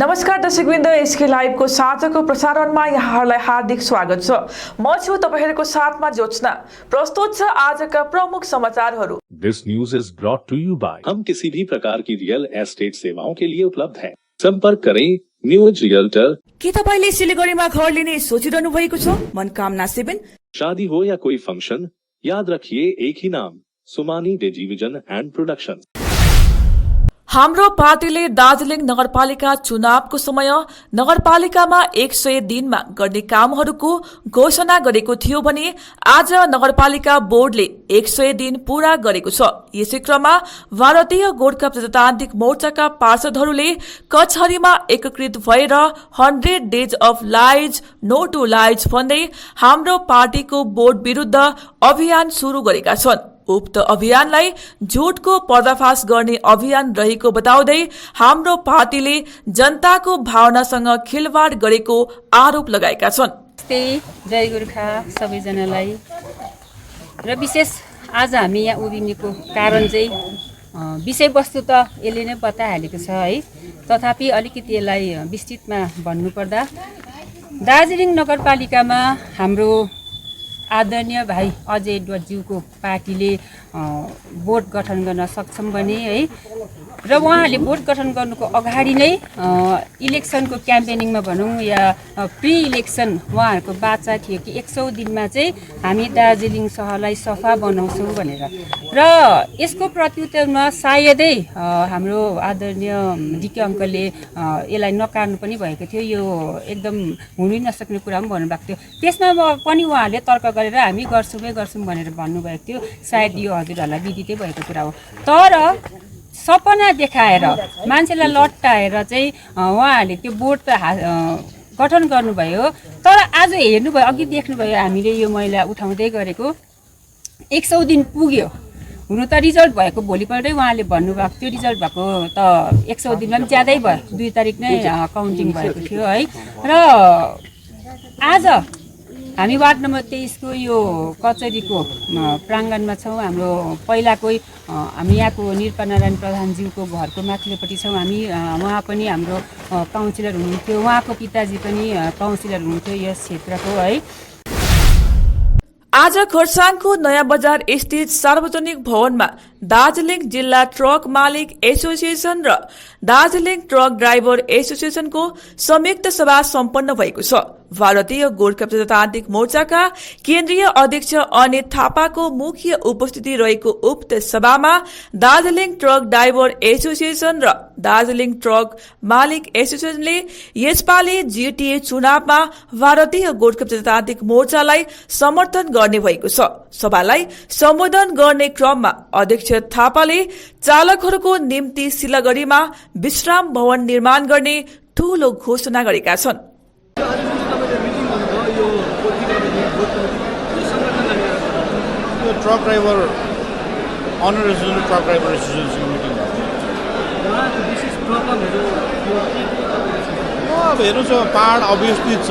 नमस्कार दर्शकवृन्द, एसके लाइभको साँझको प्रसारणमा यहाँहरूलाई हार्दिक स्वागत छ। म छु तपाईहरुको साथमा ज्योत्सना। प्रस्तुत छ आजका प्रमुख समाचारहरू। This news is brought to you by हम किसी भी प्रकार की रियल एस्टेट सेवाओं के लिए उपलब्ध हैं। संपर्क करें न्यूज रियल्टर। के तपाईले सिलगढीमा घर लिने सोचिरहनु भएको छ? मनकामना 7। शादी हो या कोई फंक्शन, याद रखिए एक ही नाम, सुमानी टेलिभिजन एंड प्रोडक्शन। हाम्रो पार्टीले दार्जिलिङ नगरपालिका चुनावको समय नगरपालिकामा 100 दिनमा गर्ने कामहरूको घोषणा गरेको थियो भने आज नगरपालिका बोर्डले 100 दिन पूरा गरेको छ। यसै क्रममा भारतीय गोर्खा प्रजातान्त्रिक मोर्चाका पार्षदहरूले कचहरीमा एकीकृत भएर 100 days of lies no to lies भन्दै हाम्रो पार्टीको बोर्ड विरुद्ध अभियान सुरु गरेका छन्। उक्त अभियानलाई झुटको पर्दाफाश गर्ने अभियान रहेको बताउँदै हाम्रो पार्टीले जनताको भावनासँग खिलवाड गरेको आरोप लगाएका छन्। जय गोर्खा सबैजनालाई। र विशेष आज हामी यहाँ उभिनेको कारण चाहिँ विषयवस्तु त यसले नै बताइहालेको छ है, तथापि अलिकति यसलाई विस्तृतमा भन्नुपर्दा दार्जिलिङ नगरपालिकामा हाम्रो आदरणीय भाइ अजय डोर्जीको पार्टीले बोर्ड गठन गर्न सक्षम बने है। र उहाँहरूले बोर्ड गठन गर्नुको अगाडि नै इलेक्सनको क्याम्पेनिङमा भनौँ या प्री इलेक्सन उहाँहरूको बाचा थियो कि 100 दिनमा चाहिँ हामी दार्जिलिङ सहरलाई सफा बनाउँछौँ भनेर। र यसको प्रत्युत्तरमा सायदै हाम्रो आदरणीय डिके अङ्कलले यसलाई नकार्नु पनि भएको थियो। यो एकदम हुनै नसक्ने कुरा पनि भन्नुभएको थियो। त्यसमा पनि उहाँहरूले तर्क गरेर हामी गर्छौँ भनेर भन्नुभएको थियो। सायद यो हजुरहरूलाई विदितै भएको कुरा हो। तर सपना देखाएर मान्छेलाई लट्टाएर चाहिँ उहाँहरूले त्यो बोर्ड त गठन गर्नुभयो। तर आज हेर्नुभयो, अघि देख्नुभयो हामीले यो मैला उठाउँदै गरेको 100 दिन पुग्यो। हुनु त रिजल्ट भएको भोलिपल्टै उहाँले भन्नुभएको थियो, रिजल्ट भएको त 100 दिनमा पनि ज्यादै भयो, 2 तारिक नै काउन्टिङ भएको थियो है। र आज हामी वार्ड नम्बर 23 को यो कचहरीको प्राङ्गणमा छौँ। हाम्रो पहिलाकै हामी यहाँको निरपनारायण प्रधानज्यूको घरको माथिल्लोपट्टि छौँ हामी। उहाँ पनि हाम्रो काउन्सिलर हुनुहुन्थ्यो, उहाँको पिताजी पनि काउन्सिलर हुनुहुन्थ्यो यस क्षेत्रको है। आज खरसाङको नयाँ बजार स्थित सार्वजनिक भवनमा दार्जिलिङ जिल्ला ट्रक मालिक एसोसिएसन र दार्जिलिङ ट्रक ड्राइभर एसोसिएसनको संयुक्त सभा सम्पन्न भएको छ। भारतीय गोर्खा प्रजातान्त्रिक मोर्चाका केन्द्रीय अध्यक्ष अनित थापाको मुख्य उपस्थिति रहेको उक्त सभामा दार्जिलिङ ट्रक ड्राइभर एसोसिएसन र दार्जिलिङ ट्रक मालिक एसोसिएसनले यसपालि जीटीए चुनावमा भारतीय गोर्खा प्रजातान्त्रिक मोर्चालाई समर्थन गर्ने भएको छ। सभालाई सम्बोधन गर्ने क्रममा अध्यक्ष थापाले चालकहरूको निम्ति सिलगढीमा विश्राम भवन निर्माण गर्ने ठूलो घोषणा गरेका छन्। Truck driver owner association truck driver एसोसिएसनको मिटिङ अब हेर्नुहोस्, पहाड अव्यवस्थित छ,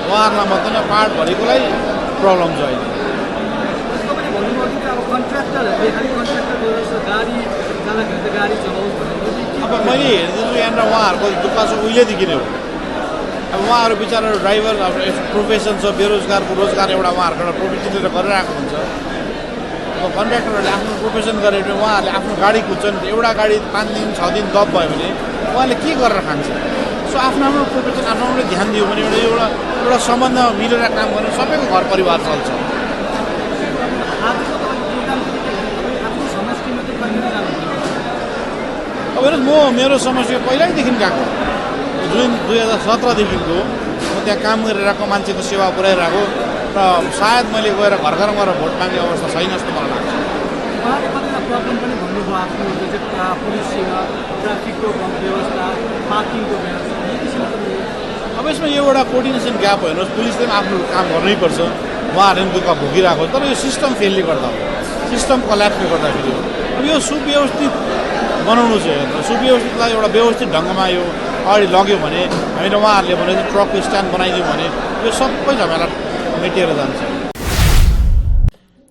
उहाँहरूलाई मात्रै पहाडभरिकोलाई प्रब्लम छ अहिले। अब मैले हेर्दैछु यहाँनिर उहाँहरूको दुःख छ उहिलेदेखि नै हो। अब उहाँहरू बिचरा ड्राइभर अब प्रोफेसन छ, बेरोजगारको रोजगार एउटा उहाँहरूको एउटा प्रोफेसन लिएर गरिरहेको हुन्छ। अब कन्ट्र्याक्टरहरूले आफ्नो प्रोफेसन गऱ्यो भने उहाँहरूले आफ्नो गाडी कुद्छन्। एउटा गाडी 5 दिन 6 दिन दब भयो भने उहाँले के गरेर खान्छ? सो आफ्नो आफ्नो प्रोफेसन आफ्नो ध्यान दियो भने एउटा सम्बन्धमा मिलेर काम गर्ने सबैको घर परिवार चल्छ। अब हेर्नुहोस्, मेरो समस्या पहिल्यैदेखि गएको, जुन 2017देखिको म त्यहाँ काम गरिरहेको, मान्छेको सेवा पुऱ्याइरहेको र सायद मैले गएर घर घरमा भोट माग्ने अवस्था छैन जस्तो मलाई लाग्छ। अब यसमा यो एउटा कोअर्डिनेसन ग्याप हो। हेर्नुहोस्, पुलिसले पनि आफ्नो काम गर्नैपर्छ, उहाँहरूले पनि दुःख भोगिरहेको, तर यो सिस्टम फेलले गर्दा हो, सिस्टम कल्याप्सले गर्दाखेरि हो। अब यो सुव्यवस्थित बनाउनु चाहिँ हेर्नु, सुव्यवस्थितलाई एउटा व्यवस्थित ढङ्गमा यो अगाडि लग्यो भने हामीले उहाँहरूले भने ट्रकको स्ट्यान्ड बनाइदियो भने यो सबै झमेला मेटिएर जान्छ।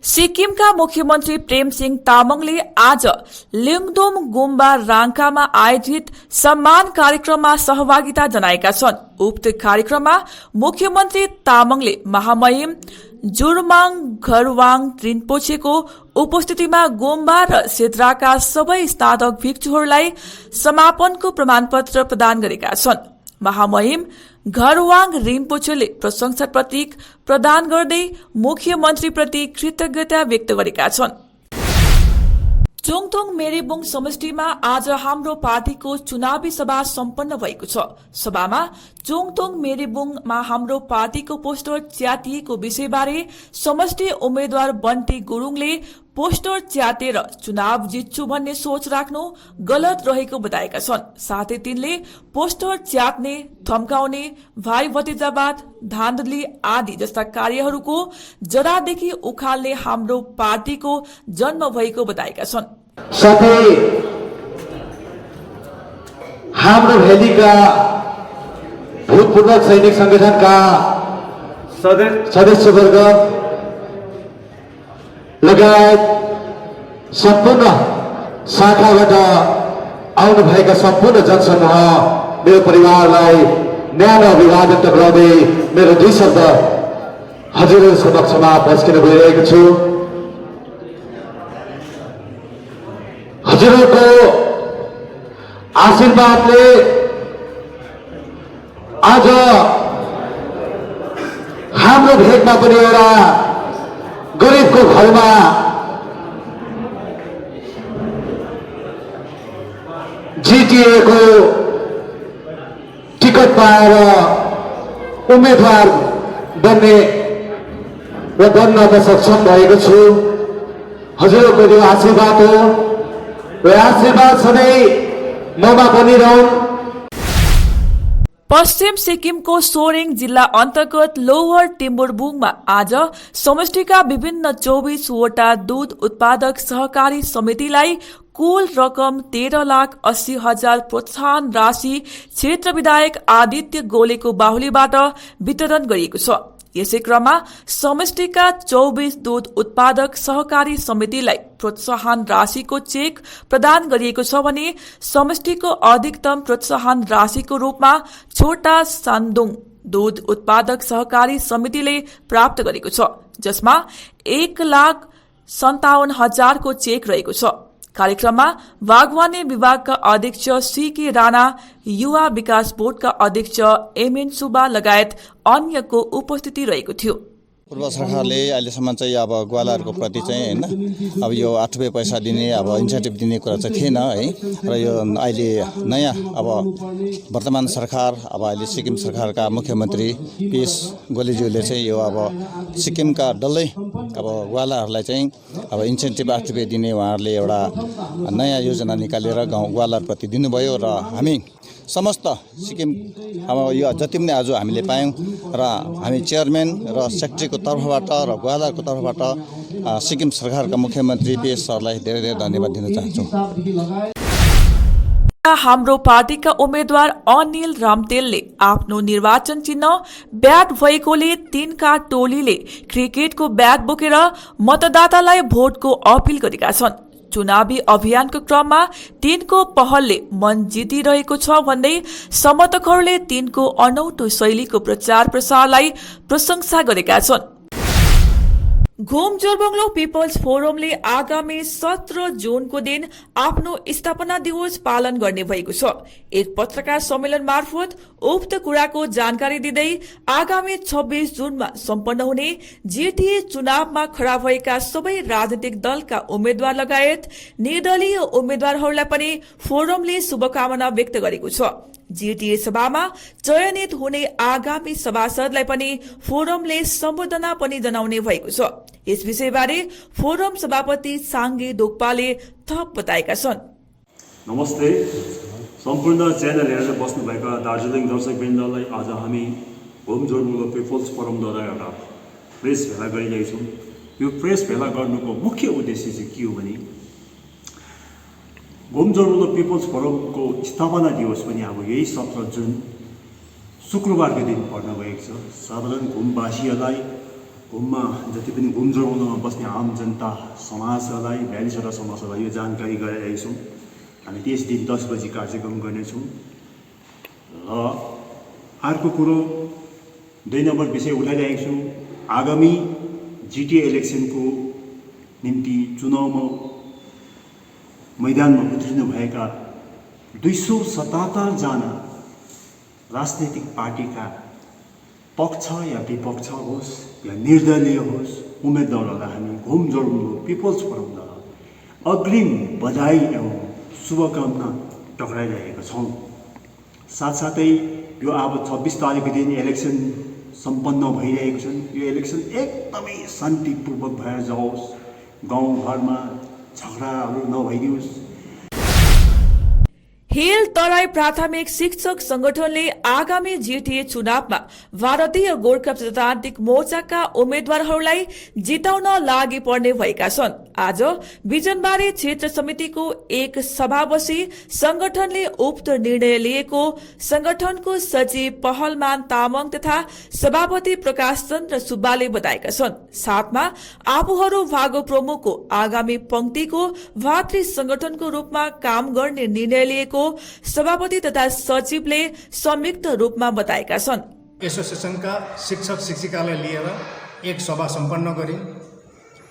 सिक्किमका मुख्यमन्त्री प्रेमसिंह तामाङले आज लिङदोम गुम्बा राङकामा आयोजित सम्मान कार्यक्रममा सहभागिता जनाएका छन्। उक्त कार्यक्रममा मुख्यमन्त्री तामाङले महामहिम जुरमाङ घरवाङ रिम्पोछेको उपस्थितिमा गुम्बा र क्षेत्रका सबै स्नातक भिक्षुहरूलाई समापनको प्रमाणपत्र प्रदान गरेका छन्। महामहिम घरवाङ रिम्पोछेले प्रशंसा प्रतीक प्रदान गर्दै मुख्यमन्त्रीप्रति कृतज्ञता व्यक्त गरेका छन्। चोङथोङ मेरीबुङ समष्टिमा आज हाम्रो पार्टीको चुनावी सभा सम्पन्न भएको छ। सभामा चोङथोङ मेरीबुङमा हाम्रो पार्टीको पोस्टर च्यातिएको विषयबारे समष्टि उम्मेद्वार बन्टी गुरुङले पोस्टर च्यातेर चुनाव जित्छु भन्ने सोच राख्नु गलत रहेको बताएका छन्। साथै तिनले पोस्टर च्यात्ने, धम्काउने, भाइ भतिजावाद, धाँधली आदि जस्ता कार्यहरूको जरादेखि उखाल्ने हाम्रो पार्टीको जन्म भएको बताएका छन्। साथै हाम्रो भेलीका भूतपूर्व सैनिक संगठनका सदस्यवर्ग लगायत सम्पूर्ण शाखाबाट आउनुभएका सम्पूर्ण जनसमूह, मेरो परिवारलाई न्यानो अभिवादन गराउँदै मेरो 2 शब्द हजुरहरू समक्षमा पस्किन गइरहेको छु। हजुरहरूको आशीर्वादले आज हाम्रो भेगमा पनि एउटा गरिबको घरमा जिटिएको टिकट पाएर उम्मेदवार बन्ने र बन्न त सक्षम भएको छु। हजुरहरूको यो आशीर्वाद हो र आशीर्वाद सधैँ ममा बनिरहन्। पश्चिम सिक्किमको सोरेङ जिल्ला अन्तर्गत लोवर टिम्बुरबुङमा आज समष्टिका विभिन्न 24 वटा दूध उत्पादक सहकारी समितिलाई कुल रकम 13,80,000 प्रोत्साहन राशि क्षेत्र विधायक आदित्य गोलेको बाहुलीबाट वितरण गरिएको छ। यसै क्रममा समष्टिका 24 दूध उत्पादक सहकारी समितिलाई प्रोत्साहन राशिको चेक प्रदान गरिएको छ भने समष्टिको अधिकतम प्रोत्साहन राशिको रूपमा छोटा सान्दुङ दूध उत्पादक सहकारी समितिले प्राप्त गरेको छ, जसमा 1,57,000 को चेक रहेको छ। कार्यक्रममा बागवानी विभागका अध्यक्ष सीके राणा, युवा विकास बोर्डका अध्यक्ष एमएन सुब्बा लगायत अन्यको उपस्थिति रहेको थियो। पूर्व सरकारले अहिलेसम्म चाहिँ अब ग्वालाहरूको प्रति चाहिँ हैन अब यो 8 रुपैयाँ पैसा दिने अब इन्सेन्टिभ दिने कुरा चाहिँ थिएन है। र यो अहिले नयाँ अब वर्तमान सरकार अब अहिले सिक्किम सरकारका मुख्यमन्त्री पीएस गोलेज्यूले चाहिँ यो अब सिक्किमका डल्लै अब ग्वालाहरूलाई चाहिँ अब इन्सेन्टिभ 8 रुपैयाँ दिने उहाँहरूले एउटा नयाँ योजना निकालेर ग्वालाप्रति दिनुभयो र हामी समस्त सिक्किम अब यो जति पनि आज हामीले पायौँ र हामी चेयरम्यान र सेक्रेटरीको तर्फबाट र ग्वालाको तर्फबाट सिक्किम सरकारका मुख्यमन्त्री पीएस सरलाई धेरै धेरै धन्यवाद दिन चाहन्छु। हाम्रो पार्टीका उम्मेद्वार अनिल रामतेलले आफ्नो निर्वाचन चिन्ह ब्याट भएकोले तिनका टोलीले क्रिकेटको ब्याट बोकेर मतदातालाई भोटको अपील गरेका छन्। चुनावी अभियानको क्रममा तिनको पहलले मन जितिरहेको छ भन्दै समर्थकहरूले तिनको अनौठो शैलीको प्रचार प्रसारलाई प्रशंसा गरेका छन्। घुम जोरबङ्गलो पिपल्स फोरमले आगामी 17 जुनको दिन आफ्नो स्थापना दिवस पालन गर्ने भएको छ। एक पत्रकार सम्मेलन मार्फत उक्त कुराको जानकारी दिँदै आगामी 26 जुनमा सम्पन्न हुने जीटीए चुनावमा खडा भएका सबै राजनीतिक दलका उम्मेद्वार लगायत निर्दलीय उम्मेद्वारहरूलाई पनि फोरमले शुभकामना व्यक्त गरेको छ। जीटीए सभामा चयनित हुने आगामी सभासदलाई पनि फोरमले सम्बोधना पनि जनाउने भएको छ। यस विषयबारे फोरम सभापति साङ्गे दोक्पाले थप बताएका छन्। नमस्ते, सम्पूर्ण च्यानल हेरेर बस्नुभएका दार्जिलिङ दर्शकवृन्दलाई आज हामी घुम जोरबङ्गलो पिपल्स फोरमद्वारा एउटा प्रेस भेला गरिरहेछौँ। यो प्रेस भेला गर्नुको मुख्य उद्देश्य चाहिँ के हो भने घुम जोरबङ्गलो पिपल्स फोरमको स्थापना दिवस पनि अब यही 17 जुन शुक्रबारको दिन पर्न गएको छ। साधारण घुमवासीहरूलाई घुममा जति पनि घुम जोडाउनमा बस्ने आम जनता समाजलाई 42वटा समाजलाई यो जानकारी गराइरहेका छौँ। हामी त्यस दिन 10 बजी कार्यक्रम गर्नेछौँ। र अर्को कुरो 2 नम्बर विषय उठाइरहेको छु। आगामी जिटिए इलेक्सनको निम्ति चुनावमा मैदानमा उत्रिनुभएका 277 जना राजनैतिक पार्टीका पक्ष या विपक्ष होस् या निर्दलीय होस् उम्मेदवारहरूलाई हामी घुम जोडुङलो पिपल्स फोरमद्वारा अग्रिम बधाई एवं शुभकामना टक्राइरहेका छौँ। साथसाथै यो अब 26 तारिकको दिन इलेक्सन सम्पन्न भइरहेको छन्। यो इलेक्सन एकदमै शान्तिपूर्वक भएर जाओस्, गाउँघरमा झगडाहरू नभइदियोस्। हिल तराई प्राथमिक शिक्षक संगठनले आगामी जिटिए चुनावमा भारतीय गोर्खा प्रजातान्त्रिक मोर्चाका उम्मेद्वारहरूलाई जिताउन लागि पर्ने भएका छन्। आज बिजनबारी क्षेत्र समितिको एक सभा बसी संगठनले उक्त निर्णय लिएको संगठनको सचिव पहलमान तामाङ तथा सभापति प्रकाश चन्द्र सुब्बाले बताएका छन्। साथमा आफूहरू भागो प्रमुखको आगामी पंक्तिको भातृ संगठनको रूपमा काम गर्ने निर्णय लिएको सभापति तथा सचिवले संयुक्त रूपमा बताएका छन्। एसोसिएसनका शिक्षक शिक्षिकालाई लिएर एक सभा सम्पन्न गर्यौं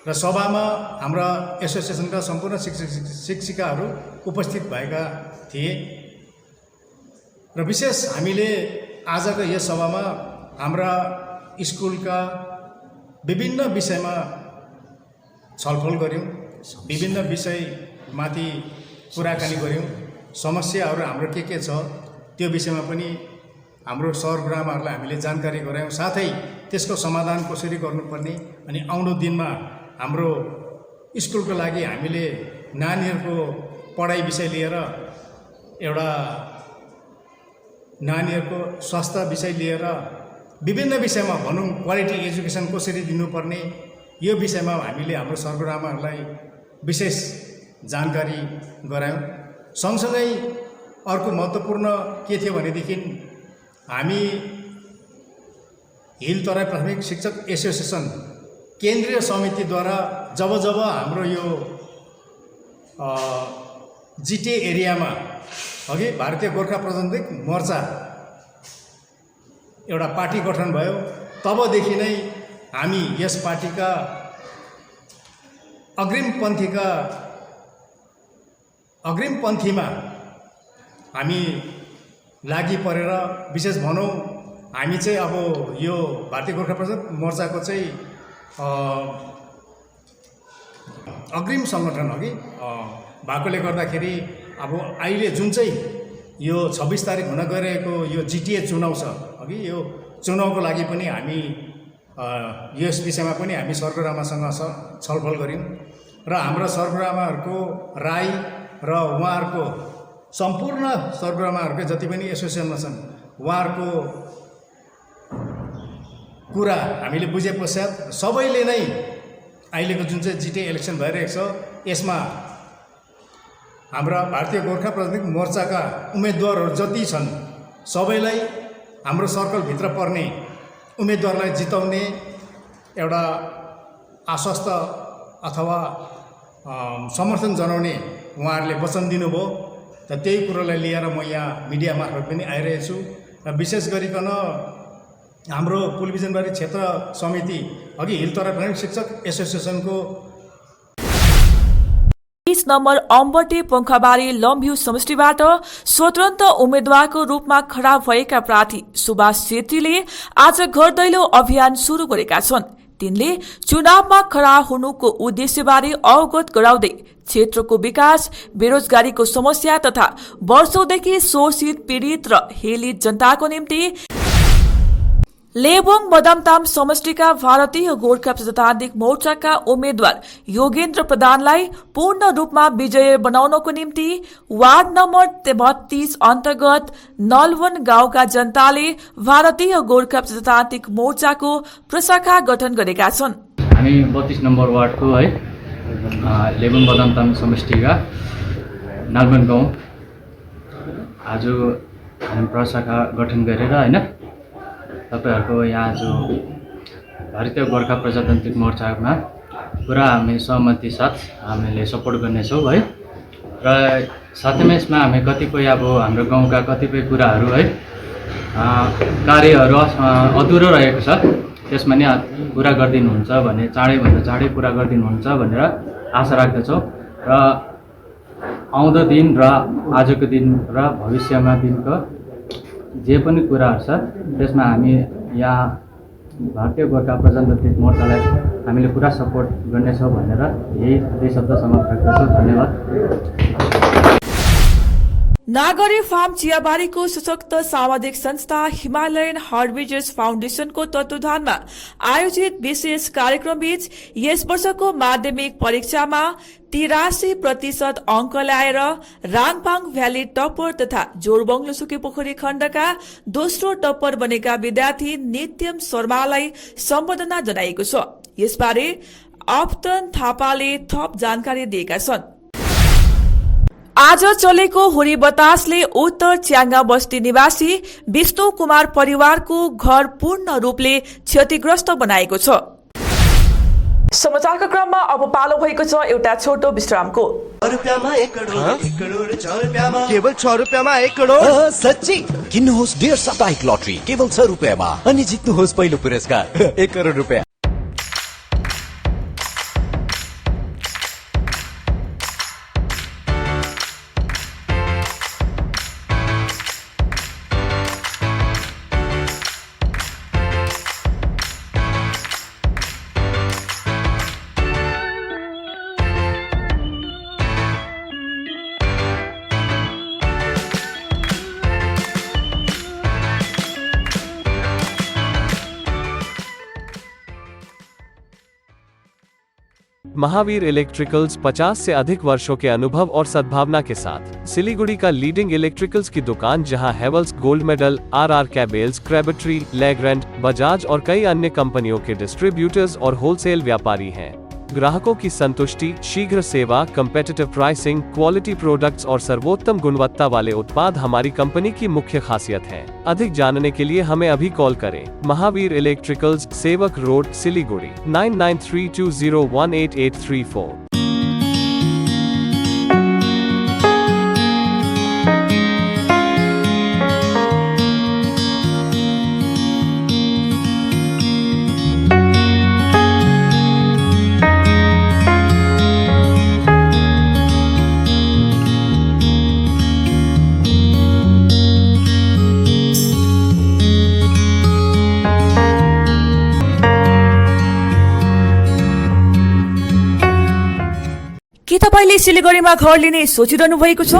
र सभामा हाम्रा एसोसिएसनका सम्पूर्ण शिक्षक शिक्षिकाहरू उपस्थित भएका थिए र विशेष हामीले आजको यस सभामा हाम्रा स्कुलका विभिन्न विषयमा छलफल गर्यौं, विभिन्न विषयमाथि कुराकानी गर्यौं। समस्याहरू हाम्रो के छ त्यो विषयमा पनि हाम्रो सरगुरुआमाहरूलाई हामीले जानकारी गरायौं। साथै त्यसको समाधान कसरी गर्नुपर्ने अनि आउँदो दिनमा हाम्रो स्कुलको लागि हामीले नानीहरूको पढाइ विषय लिएर एउटा नानीहरूको स्वास्थ्य विषय लिएर विभिन्न विषयमा भनौँ क्वालिटी एजुकेसन कसरी दिनुपर्ने यो विषयमा हामीले हाम्रो सरगुरुआमाहरूलाई विशेष जानकारी गरायौं। सँगसँगै अर्को महत्त्वपूर्ण के थियो भनेदेखि हामी हिल तराई प्राथमिक शिक्षक एसोसिएसन केन्द्रीय समितिद्वारा जब हाम्रो यो जिटिए एरियामा अघि भारतीय गोर्खा प्रजातान्त्रिक मोर्चा एउटा पार्टी गठन भयो, तबदेखि नै हामी यस पार्टीका अग्रिम पन्थीमा हामी लागि परेर विशेष भनौँ हामी चाहिँ अब यो भारतीय गोर्खा प्रजातान्त्रिक मोर्चाको चाहिँ अग्रिम सङ्गठन अघि भएकोले गर्दाखेरि अब अहिले जुन चाहिँ यो 26 तारिक हुन गइरहेको यो जिटिए चुनाव छ, अघि यो चुनावको लागि पनि हामी यस विषयमा पनि हामी सरगुरुआमासँग छलफल गऱ्यौँ र हाम्रो सरगुरुआमाहरूको राय र उहाँहरूको सम्पूर्ण सरगुरुआमाहरूको जति पनि एसोसिएसनमा छन् उहाँहरूको कुरा हामीले बुझे पश्चात सबैले नै अहिलेको जुन चाहिँ जिटिए इलेक्सन भइरहेको छ यसमा हाम्रा भारतीय गोर्खा प्रजातान्त्रिक मोर्चाका उम्मेदवारहरू जति छन् सबैलाई हाम्रो सर्कलभित्र पर्ने उम्मेदवारलाई जिताउने एउटा आश्वस्त अथवा समर्थन जनाउने उहाँहरूले वचन दिनुभयो। त त्यही कुरोलाई लिएर म यहाँ मिडिया मार्फत पनि आइरहेको छु र विशेष गरिकन हाम्रो पुलबिजनबारी क्षेत्र समिति अघि हिल तराई प्राथमिक शिक्षक एसोसिएसनको 20 नम्बर अम्बटे पंखाबारी लम्ब्यू समष्टिबाट स्वतन्त्र उम्मेद्वारको रूपमा खडा भएका प्रार्थी सुभाष छेत्रीले आज घर दैलो अभियान शुरू गरेका छन्। तिनले चुनावमा खडा हुनुको उद्देश्यबारे अवगत गराउँदै क्षेत्रको विकास, बेरोजगारीको समस्या तथा वर्षौंदेखि शोषित, पीडित र हेलित जनताको निम्ति लेबोङ बदामताम समष्टिका भारतीय गोर्खा प्रजातान्त्रिक मोर्चाका उम्मेद्वार योगेन्द्र प्रधानलाई पूर्ण रूपमा विजय बनाउनको निम्ति वार्ड नम्बर 32 अन्तर्गत नलवन गाउँका जनताले भारतीय गोर्खा प्रजातान्त्रिक मोर्चाको प्रशाखा गठन गरेका छन्। हामी 32 नम्बर वार्डको है लेबोङ बदामताम समष्टिका नलवन गाउँ आज हामी प्रशाखा गठन गरेर हैन तपाईहरुको यहाँ जो भारतीय गोर्खा प्रजातान्त्रिक मोर्चामा पुरा हामी सहमति साथ हामीले सपोर्ट गर्नेछौँ है। र साथैमा यसमा हामी कतिपय अब हाम्रो गाउँका कतिपय कुराहरू है कार्यहरू अधुरो रहेको छ, त्यसमा नि पुरा गरिदिनुहुन्छ भने चाँडैभन्दा चाँडै पुरा गरिदिनुहुन्छ भनेर आशा राख्दछौँ। र आउँदो दिन र आजको दिन र भविष्यमा दिनको जे पनि कुराहरू छ त्यसमा हामी यहाँ भारतीय गोर्खा प्रजातान्त्रिक मोर्चालाई हामीले पुरा सपोर्ट गर्नेछौँ भनेर यही शब्द समाप्त राख्दछु। धन्यवाद। नागरी फार्म चियाबारीको सशक्त सामाजिक संस्था हिमालयन हार्वेजर्स फाउन्डेशनको तत्वावधानमा आयोजित विशेष कार्यक्रमबीच यस वर्षको माध्यमिक परीक्षामा 83% अंक ल्याएर राङपाङ भ्याली टप्पर तथा जोरबंगलो सुकेपोखरी खण्डका दोस्रो टप्पर बनेका विद्यार्थी नित्यम शर्मालाई सम्बर्धना जनाइएको छ। यसबारे अप्तन थापाले थप जानकारी दिएका छन्। आज चलेको हुरी बतासले उत्तर च्याङ्गा बस्ती निवासी विष्णु कुमार परिवारको घर पूर्ण रूपले क्षतिग्रस्त बनाएको छ। समाचारका क्रममा अब पालो भएको छ एउटा छोटो विश्रामको। केवल 6 रुपियाँमा 1 करोड। सच्ची किन्नुहोस् डेढ साप्ताहिक लटरी केवल 6 रुपियाँमा अनि जित्नुहोस् पहिलो पुरस्कार 1 करोड रुपियाँ। महावीर इलेक्ट्रिकल्स 50 से अधिक वर्षों के अनुभव और सद्भावना के साथ सिलीगुड़ी का लीडिंग इलेक्ट्रिकल्स की दुकान, जहां Havells, Gold Medal, RR cables, Crabtree, Legrand, Bajaj और कई अन्य कंपनियों के डिस्ट्रीब्यूटर्स और होलसेल व्यापारी हैं। ग्राहकों की संतुष्टि, शीघ्र सेवा, कम्पेटिटिव प्राइसिंग, क्वालिटी प्रोडक्ट्स और सर्वोत्तम गुणवत्ता वाले उत्पाद हमारी कंपनी की मुख्य खासियत है। अधिक जानने के लिए हमें अभी कॉल करें। महावीर इलेक्ट्रिकल्स, सेवक रोड, सिलीगुड़ी 9932018834। के तपाईले सिलीगुडीमा घर लिने सोचिरहनु भएको छ?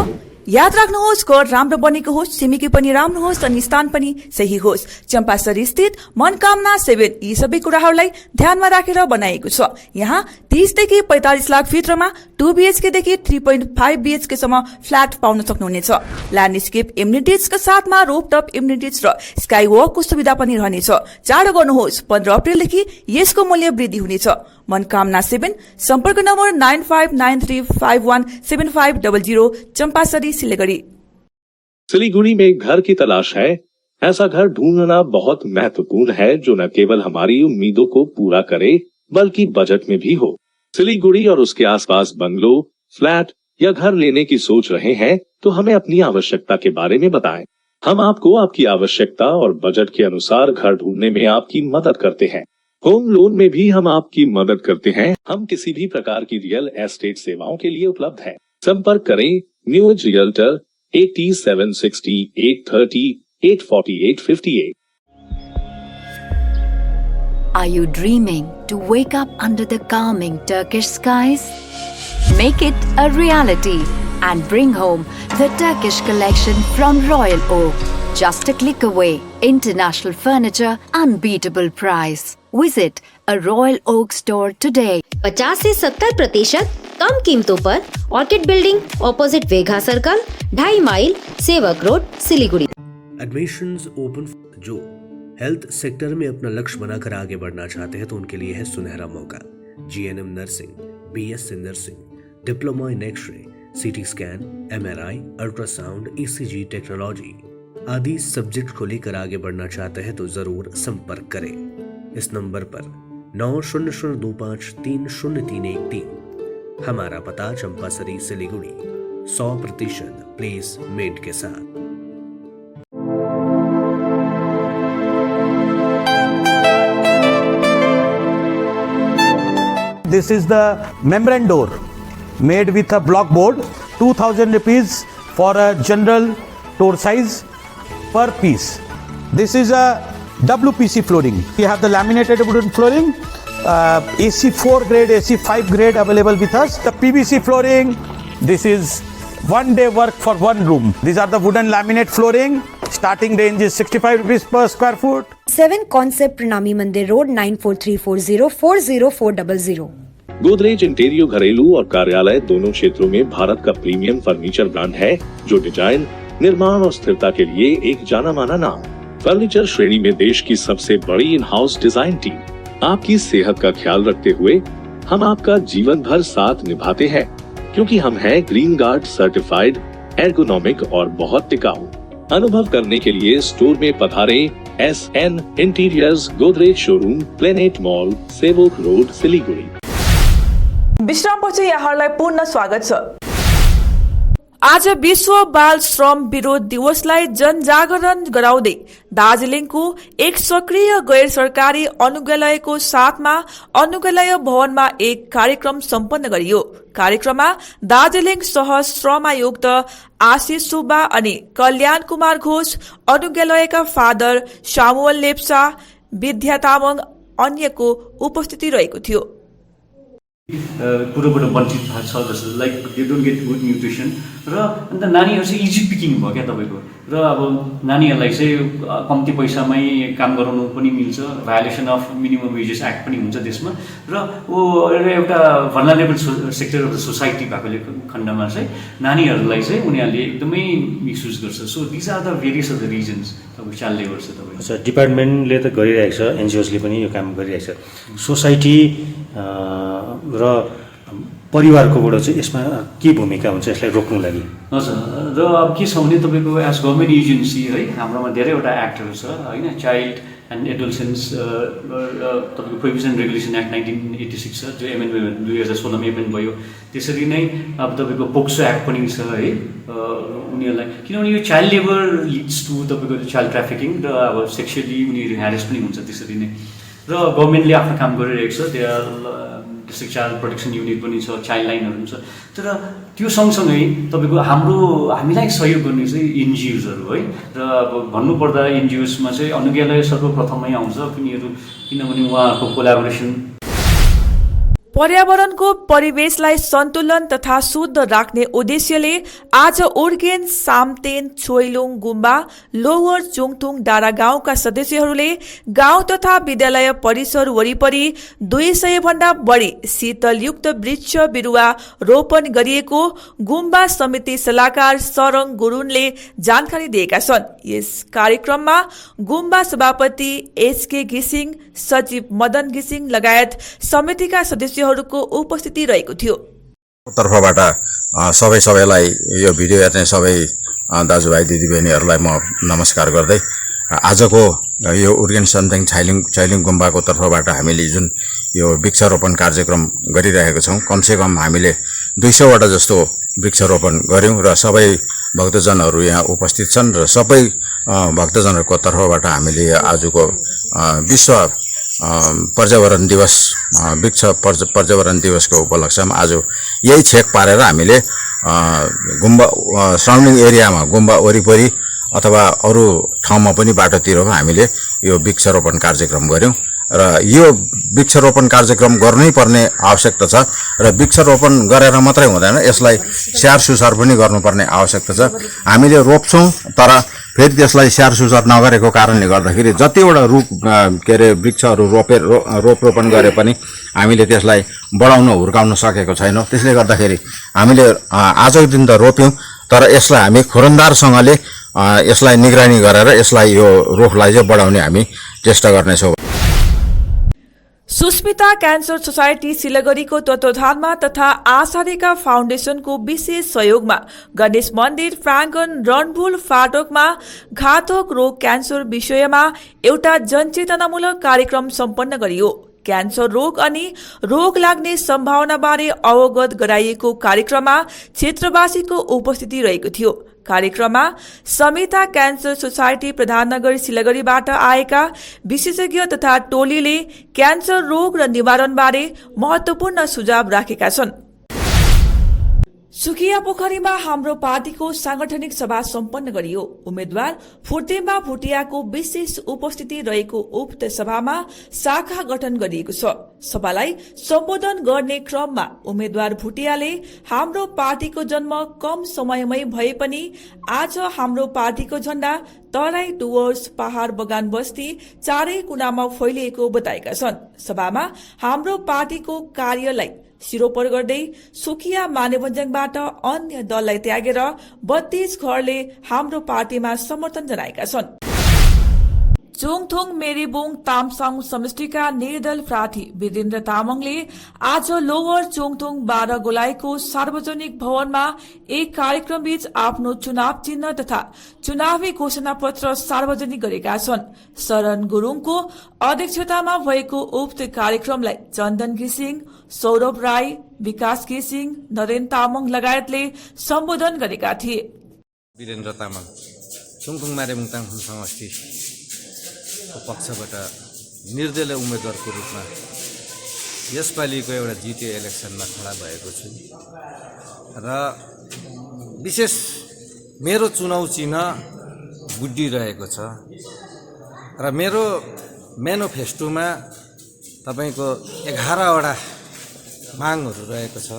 याद राख्नुहोस्, घर राम्रो बनेको होस्, छिमेकी पनि राम्रो होस् अनि स्थान पनि सही होस्। चम्पासरी स्थित मनकामना 7 यी सबै कुराहरूलाई ध्यानमा राखेर बनाइएको छ। यहाँ 30 देखि 45 लाख भित्रमा 2 BHK देखि 3.5 BHK सम्म फ्ल्याट पाउन सक्नुहुनेछ। ल्यान्डस्केप इम्युनिटिजका साथमा रोपटप इम्युनिटिज र स्काई वकको सुविधा पनि रहनेछ। चाँडो गर्नुहोस्, 15 अप्रिलदेखि यसको मूल्य वृद्धि हुनेछ। मनकामना 7, सम्पर्क नम्बर 9593517500, चंपासरी, सिलीगुड़ी। सिलीगुड़ी में घर की तलाश है? ऐसा घर ढूंढना बहुत महत्वपूर्ण है जो न केवल हमारी उम्मीदों को पूरा करे बल्कि बजट में भी हो। सिलीगुड़ी और उसके आसपास बंगलो, फ्लैट या घर लेने की सोच रहे हैं तो हमें अपनी आवश्यकता के बारे में बताएं। हम आपको आपकी आवश्यकता और बजट के अनुसार घर ढूंढने में आपकी मदद करते हैं। होम लोन में भी हम आपकी मदद करते हैं। हम किसी भी प्रकार की रियल एस्टेट सेवाओं के लिए उपलब्ध हैं। संपर्क करें new age realtor 8760 830 84858। Are you dreaming to wake up under the calming Turkish skies? Make it a reality and bring home the Turkish collection from Royal Oak. Just a click away. International furniture, unbeatable price. Visit a Royal Oak store today. 50 से 70% कम कीमतों पर Orchid building, opposite Vega circle, 2.5 mile, Sevoke road, Siliguri. Admissions open जो health sector में अपना लक्ष्य बनाकर आगे बढ़ना चाहते हैं तो उनके लिए है सुनहरा मौका। GNM nursing, BSc nursing, diploma in x-ray, CT scan, MRI, ultrasound, ECG technology आदि सब्जेक्ट को लेकर आगे बढ़ना चाहते हैं तो जरूर संपर्क करें। इस नंबर पर 9002530313। हमारा पता चंपासरी सिलीगुड़ी, 100% प्लेसमेंट के साथ। This is the membrane door made with a block board, 2000 rupees for a general door size per piece. This is a WPC flooring. We have the laminated wooden flooring, AC4 grade, AC5 grade available with us. The PVC flooring, this is 1 day work for 1 room. These are the wooden laminate flooring. Starting range is 65 rupees per square foot. 7 Concept Pranami Mandir Road 9434040400. Godrej interior घरेलू और कार्यालय दोनों क्षेत्रों में भारत का premium furniture brand है, जो design, निर्माण और स्थिरता के लिए एक जाना माना नाम। फर्नीचर श्रेणी में देश की सबसे बड़ी इन हाउस डिजाइन टीम आपकी सेहत का ख्याल रखते हुए हम आपका जीवन भर साथ निभाते हैं, क्योंकि हम हैं ग्रीन गार्ड सर्टिफाइड, एर्गोनॉमिक और बहुत टिकाऊ। अनुभव करने के लिए स्टोर में पधारें। SN interiors Godrej showroom, Planet Mall, Sevoke road, Siliguri. विश्रामपछि यहाँहरूलाई पुनः स्वागत छ। आज विश्व बाल श्रम विरोध दिवसलाई जनजागरण गराउँदै दार्जिलिङको एक सक्रिय गैर सरकारी अनुग्रहालयको साथमा अनुग्रहालय भवनमा एक कार्यक्रम सम्पन्न गरियो। कार्यक्रममा दार्जिलिङ सहर श्रमायुक्त आशिष सुब्बा अनि कल्याण कुमार घोष, अनुग्रहालयका फादर सामुअल लेप्चा, विद्या तामाङ अन्यको उपस्थिति रहेको थियो। कुरोबाट वञ्चित भएको छ जस्तो like they don't get good nutrition र अन्त नानीहरू चाहिँ इजी पिकिङ भयो क्या तपाईँको। र अब नानीहरूलाई चाहिँ कम्ती पैसामै काम गराउनु पनि मिल्छ, violation of minimum wages act पनि हुन्छ त्यसमा। र एउटा vulnerable sector of the society भएकोले खण्डमा चाहिँ नानीहरूलाई चाहिँ उनीहरूले एकदमै मिसयुज गर्छ। So these are the various of the reasons तपाईँ चालले गर्छ तपाईँ। अच्छा, डिपार्टमेन्टले त गरिरहेको छ, एनजिओसले पनि यो काम गरिरहेको छ। सोसाइटी र परिवारकोबाट चाहिँ यसमा के भूमिका हुन्छ यसलाई रोक्नु लागि? हजुर, र अब के छ भने तपाईँको एज गभर्मेन्ट एजेन्सी है, हाम्रोमा धेरैवटा एक्टहरू छ होइन। चाइल्ड एन्ड एडोलसेन्स तपाईँको प्रोभिजन रेगुलेसन एक्ट 1986 छ, जो एमेन्डमेन्ट 2016मा एमेन्ड भयो। त्यसरी नै अब तपाईँको पोक्सो एक्ट पनि छ है उनीहरूलाई, किनभने यो चाइल्ड लेबर लिड्स टु तपाईँको चाइल्ड ट्राफिकिङ र अब सेक्सुअली उनीहरू ह्यारेस पनि हुन्छ त्यसरी नै। र गभर्मेन्टले आफ्नो काम गरिरहेको छ, त्यहाँ डिस्ट्रिक्ट चाइल्ड प्रोटेक्सन युनिट पनि छ, चाइल्ड लाइनहरू पनि छ। तर त्यो सँगसँगै तपाईँको हामीलाई सहयोग गर्ने चाहिँ एनजिओजहरू है। र अब भन्नुपर्दा एनजिओसमा चाहिँ अनुग्रहालय सर्वप्रथममै आउँछ, किनभने उहाँहरूको कोलाबोरेसन पर्यावरणको परिवेशलाई सन्तुलन तथा शुद्ध राख्ने उद्देश्यले आज उर्गेन, सामतेन, छोइलुङ गुम्बा, लोवर चुङथुङ डाँडा गाउँका सदस्यहरूले गाउँ तथा विद्यालय परिसर वरिपरि 200 भन्दा बढी शीतलयुक्त वृक्ष बिरुवा रोपण गरिएको गुम्बा समिति सल्लाहकार सरङ गुरुङले जानकारी दिएका छन्। यस कार्यक्रममा गुम्बा सभापति SK घिसिङ, सचिव मदन घिसिङ लगायत समितिका सदस्यहरूको उपस्थिति रहेको थियो। तर्फबाट सबैलाई यो भिडियो हेर्ने सबै दाजुभाइ दिदीबहिनीहरूलाई म नमस्कार गर्दै आजको यो उर्गेन सामतेन छैलिङ गुम्बाको तर्फबाट हामीले जुन यो वृक्षारोपण कार्यक्रम गरिरहेको छौँ, कमसेकम हामीले 200 वटा जस्तो वृक्षारोपण गर्यौँ र सबै भक्तजनहरू यहाँ उपस्थित छन्। र सबै भक्तजनहरूको तर्फबाट हामीले आजको विश्व पर्यावरण दिवस, वृक्ष पर्यावरण दिवसको उपलक्ष्यमा आज यही छेक पारेर हामीले गुम्बा सराउन्डिङ एरियामा, गुम्बा वरिपरि अथवा अरू ठाउँमा पनि बाटोतिरमा हामीले यो वृक्षारोपण कार्यक्रम गर्यौँ। र यो वृक्षारोपण कार्यक्रम गर्नै पर्ने आवश्यकता छ र वृक्षारोपण गरेर मात्रै हुँदैन, यसलाई स्याहार सुसार पनि गर्नुपर्ने आवश्यकता छ। हामीले रोप्छौँ तर फेरि त्यसलाई स्याहार सुसार नगरेको कारणले गर्दाखेरि जतिवटा वृक्षहरू रोपरोपण गरे पनि हामीले त्यसलाई बढाउन हुर्काउन सकेको छैनौँ। त्यसले गर्दाखेरि हामीले आजको दिन त रोप्यौँ, तर यसलाई हामी खुरन्दारसँगले यसलाई निगरानी गरेर यसलाई यो रुखलाई चाहिँ बढाउने हामी चेष्टा गर्नेछौँ। सुस्मिता क्यान्सर सोसाइटी सिलगढीको तत्वावधानमा तथा आशारेखा फाउन्डेशनको विशेष सहयोगमा गणेश मन्दिर प्राङ्गण रणबुल फाटकमा घातक रोग क्यान्सर विषयमा एउटा जनचेतनामूलक कार्यक्रम सम्पन्न गरियो। क्यान्सर रोग अनि रोग लाग्ने सम्भावनाबारे अवगत गराइएको कार्यक्रममा क्षेत्रवासीको उपस्थिति रहेको थियो। कार्यक्रममा समिता क्यान्सर सोसाइटी प्रधाननगर सिलगढीबाट आएका विशेषज्ञ तथा टोलीले क्यान्सर रोग र निवारणबारे महत्वपूर्ण सुझाव राखेका छन्। सुकिया पोखरीमा हाम्रो पार्टीको सांगठनिक सभा सम्पन्न गरियो। उम्मेद्वार फुर्तेम्बा भुटियाको विशेष उपस्थिति रहेको उक्त सभामा शाखा गठन गरिएको छ। सभालाई सम्बोधन गर्ने क्रममा उम्मेद्वार भुटियाले हाम्रो पार्टीको जन्म कम समयमै भए पनि आज हाम्रो पार्टीको झण्डा तराई डुवर्स पहाड़ बगान बस्ती चारै कुनामा फैलिएको बताएका छन्। सभामा हाम्रो पार्टीको कार्यलाई सिरोपर गर्दै सुकिया मानेभन्ज्याङबाट अन्य दललाई त्यागेर 32 घरले हाम्रो पार्टीमा समर्थन जनाएका छन्। चोङथोङ मेरीबोङ तामसाङ समष्टिका निर्दल प्रार्थी वीरेन्द्र तामाङले आज लोवर चोङथोङ 12 गोलाईको सार्वजनिक भवनमा एक कार्यक्रमबीच आफ्नो चुनाव चिन्ह तथा चुनावी घोषणा पत्र सार्वजनिक गरेका छन्। शरण गुरूङको अध्यक्षतामा भएको उक्त कार्यक्रमलाई चन्दन घिसिङ, सौरभ राई, विकास घिसिङ, नरेन तामाङ लगायतले सम्बोधन गरेका थिए। वीरेन्द्र तामाङ चोङथोङ मेरीबोङ तामसाङ समष्टि पक्षबाट निर्दलीय उम्मेदवारको रूपमा यसपालिको एउटा जिटिए इलेक्सनमा खडा भएको छु र विशेष मेरो चुनाव चिन्ह गुड्डी रहेको छ र मेरो म्यानिफेस्टोमा तपाईको 11वटा मागहरू रहेको छ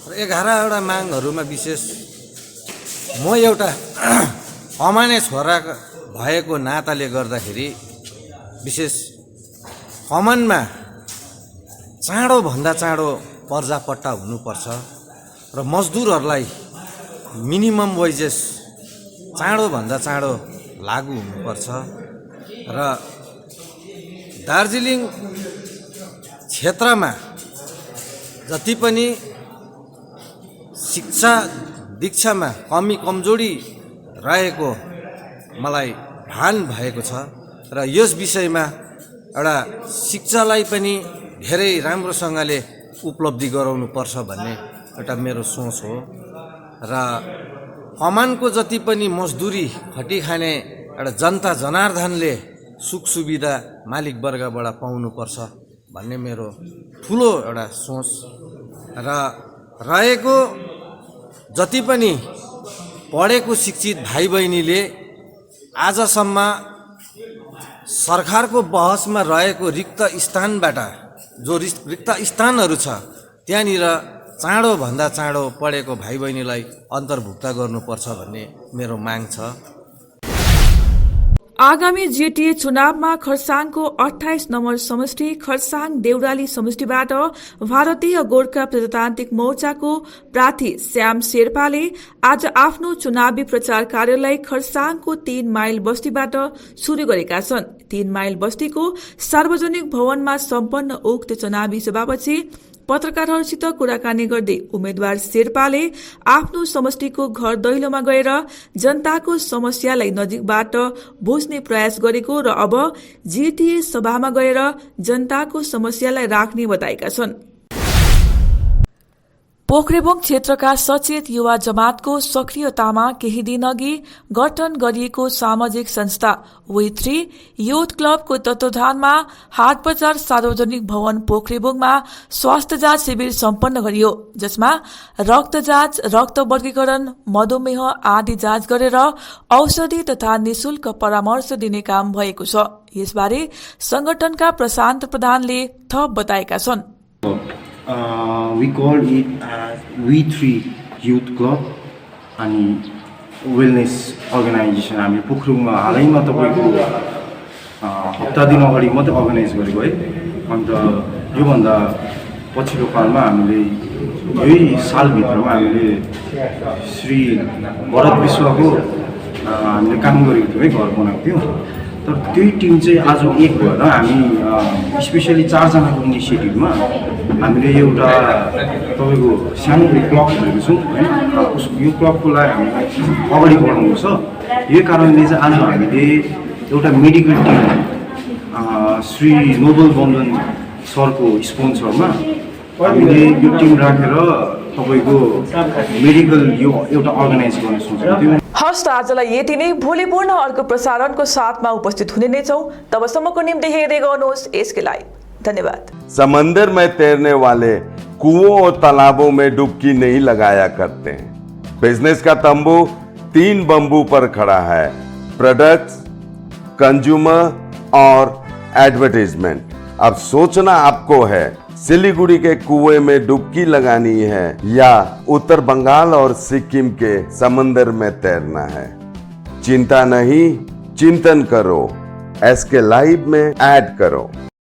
र 11वटा मागहरूमा विशेष म एउटा अमाने छोरा भएको नाताले गर्दाखेरि विशेष कमानमा चाँडोभन्दा चाँडो पर्जापट्टा हुनुपर्छ र मजदुरहरूलाई मिनिमम वेजेस चाँडोभन्दा चाँडो लागू हुनुपर्छ र दार्जिलिङ क्षेत्रमा जति पनि शिक्षा दीक्षामा कमी कमजोरी रहेको मलाई भान भएको छ र यस विषयमा एउटा शिक्षालाई पनि धेरै राम्रोसँगले उपलब्धि गराउनु पर्छ भन्ने एउटा मेरो सोच हो र कमानको जति पनि मजदुरी खटी खाने एउटा जनता जनार्दनले सुख सुविधा मालिक वर्गबाट पाउनुपर्छ भन्ने मेरो ठुलो एउटा सोच र रहेको जति पनि पढेको शिक्षित भाइ बहिनीले आजसम्म सरकारको बहसमा रहेको रिक्त स्थानबाट जो रिक्त स्थानहरू छ त्यहाँनिर चाँडोभन्दा चाँडो पढेको भाइ बहिनीलाई अन्तर्भुक्त गर्नुपर्छ भन्ने मेरो माग छ। आगामी जीटीए चुनावमा खरसाङको 28 नम्बर समष्टि खरसाङ देउराली समष्टिबाट भारतीय गोर्खा प्रजातान्त्रिक मोर्चाको प्रार्थी श्याम शेर्पाले आज आफ्नो चुनावी प्रचार कार्यलाई खरसाङको 3 माइल बस्तीबाट शुरू गरेका छन्। 3 माइल बस्तीको सार्वजनिक भवनमा सम्पन्न उक्त चुनावी सभापछि पत्रकारहरूसित कुराकानी गर्दै उम्मेद्वार शेर्पाले आफ्नो समष्टिको घर दैलोमा गएर जनताको समस्यालाई नजिकबाट बुझ्ने प्रयास गरेको र अब जीटीए सभामा गएर जनताको समस्यालाई राख्ने बताएका छन्। पोखरेबुङ क्षेत्रका सचेत युवा जमातको सक्रियतामा केही दिन अघि गठन गरिएको सामाजिक संस्था वी3 युथ क्लबको तत्वावधानमा हाट बजार सार्वजनिक भवन पोखरेबुङमा स्वास्थ्य जाँच शिविर सम्पन्न गरियो, जसमा रक्त जाँच, रक्त वर्गीकरण, मधुमेह आदि जाँच गरेर औषधि तथा निशुल्क परामर्श दिने काम भएको छ। यसबारे संगठनका प्रशान्त प्रधानले थप बताएका छन्। We call it as We3 Youth Club अनि वेलनेस अर्गनाइजेसन। हामी पोखरेबुङमा हालैमा तपाईँको हप्ता दिन अगाडि मात्रै अर्गनाइज गरेको है। अन्त योभन्दा पछिल्लो कालमा हामीले यही सालभित्रमा हामीले श्री भरत विश्वको हामीले काम गरेको थियौँ है, घर बनाएको थियौँ। तर त्यही टिम चाहिँ आज एक भएर हामी स्पेसली 4 जनाको इनिसिएटिभमा हामीले एउटा तपाईँको सानो क्लब खोलेको छौँ होइन। यो क्लबको लागि हामीले अगाडि बढाउनु छ। यही कारणले चाहिँ आज हामीले एउटा मेडिकल टिम श्री नोबल बन्धन सरको स्पोन्सरमा हामीले यो टिम राखेर तपाईँको मेडिकल यो एउटा अर्गनाइज गर्न सोचेको। हस् त आजलाई यति नै। भोलि पूर्ण अर्को प्रसारणको साथमा उपस्थित हुने नै छौँ। तबसम्मको निम्ति हेर्दै गर्नुहोस् यसके लाइभ। धन्यवाद। समंदर में तैरने वाले कुओं और तालाबों में डुबकी नहीं लगाया करते हैं। बिजनेस का तंबू 3 बंबू पर खड़ा है, प्रोडक्ट्स, कंज्यूमर और एडवर्टाइजमेंट। अब सोचना आपको है सिलीगुड़ी के कुएं में डुबकी लगानी है या उत्तर बंगाल और सिक्किम के समंदर में तैरना है। चिंता नहीं, चिंतन करो, SK लाइव में ऐड करो।